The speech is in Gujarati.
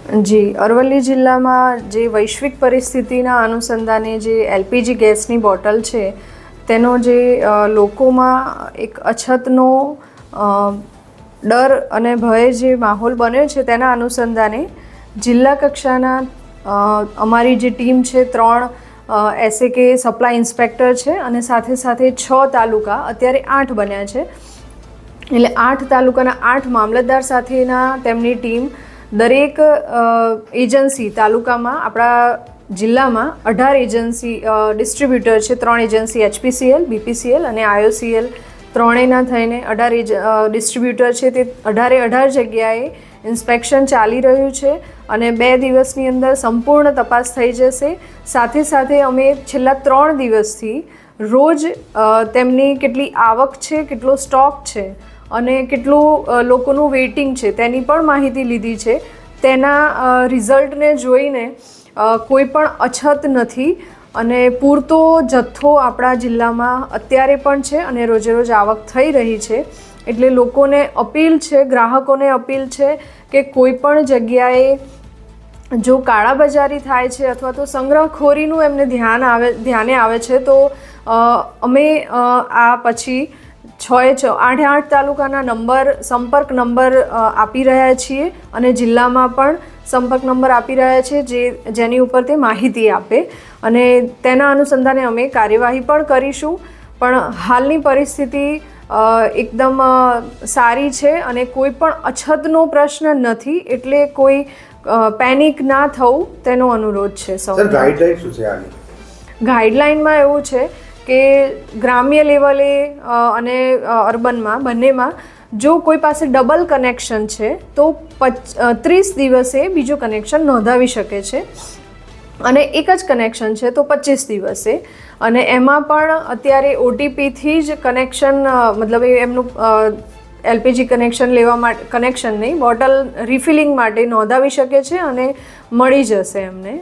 જી, અરવલ્લી જિલ્લામાં જે વૈશ્વિક પરિસ્થિતિના અનુસંધાને જે એલપીજી ગેસની બોટલ છે તેનો જે લોકોમાં એક અછતનો ડર અને ભય જે માહોલ બન્યો છે તેના અનુસંધાને જિલ્લા કક્ષાના અમારી જે ટીમ છે 3 SAK સપ્લાય ઇન્સ્પેક્ટર છે અને સાથે સાથે 6 તાલુકા અત્યારે 8 બન્યા છે. એટલે 8 તાલુકાના 8 મામલતદાર સાથેના તેમની ટીમ દરેક એજન્સી તાલુકામાં આપણા જિલ્લામાં 18 એજન્સી ડિસ્ટ્રીબ્યુટર છે, 3 એજન્સી HPCL, BPCL અને IOCL ત્રણેયના થઈને 18 ડિસ્ટ્રીબ્યુટર છે. તે 18 જગ્યાએ ઇન્સ્પેક્શન ચાલી રહ્યું છે અને 2 દિવસની અંદર સંપૂર્ણ તપાસ થઈ જશે. સાથે સાથે અમે છેલ્લા 3 દિવસથી રોજ તેમની કેટલી આવક છે, કેટલો સ્ટોક છે અને કેટલું લોકોનું વેઇટિંગ છે તેની પણ માહિતી લીધી છે. તેના રિઝલ્ટને જોઈને કોઈ પણ અછત નથી અને પૂરતો જથ્થો આપણા જિલ્લામાં અત્યારે પણ છે અને રોજે રોજ આવક થઈ રહી છે. એટલે લોકોને અપીલ છે, ગ્રાહકોને અપીલ છે કે કોઈ પણ જગ્યાએ જો કાળાબજારી થાય છે અથવા તો સંગ્રહખોરીનું એમને ધ્યાને આવે છે તો અમે આ પછી 8 તાલુકાના સંપર્ક નંબર આપી રહ્યા છીએ અને જિલ્લામાં પણ સંપર્ક નંબર આપી રહ્યા છીએ જેની ઉપર તે માહિતી આપે અને તેના અનુસંધાને અમે કાર્યવાહી પણ કરીશું. પણ હાલની પરિસ્થિતિ એકદમ સારી છે અને કોઈ પણ અછતનો પ્રશ્ન નથી, એટલે કોઈ પેનિક ના થવું તેનો અનુરોધ છે સૌ. ગાઈડલાઈન શું છે આની? ગાઈડલાઈનમાં એવું છે કે ગ્રામ્ય લેવલે અને અર્બનમાં બંનેમાં જો કોઈ પાસે ડબલ કનેક્શન છે તો 30 દિવસે બીજું કનેક્શન નોંધાવી શકે છે અને એક જ કનેક્શન છે તો 25 દિવસે. અને એમાં પણ અત્યારે OTPથી જ કનેક્શન મતલબ એમનું LPG કનેક્શન લેવા માટે કનેક્શન નહીં, બોટલ રિફિલિંગ માટે નોંધાવી શકે છે અને મળી જશે એમને.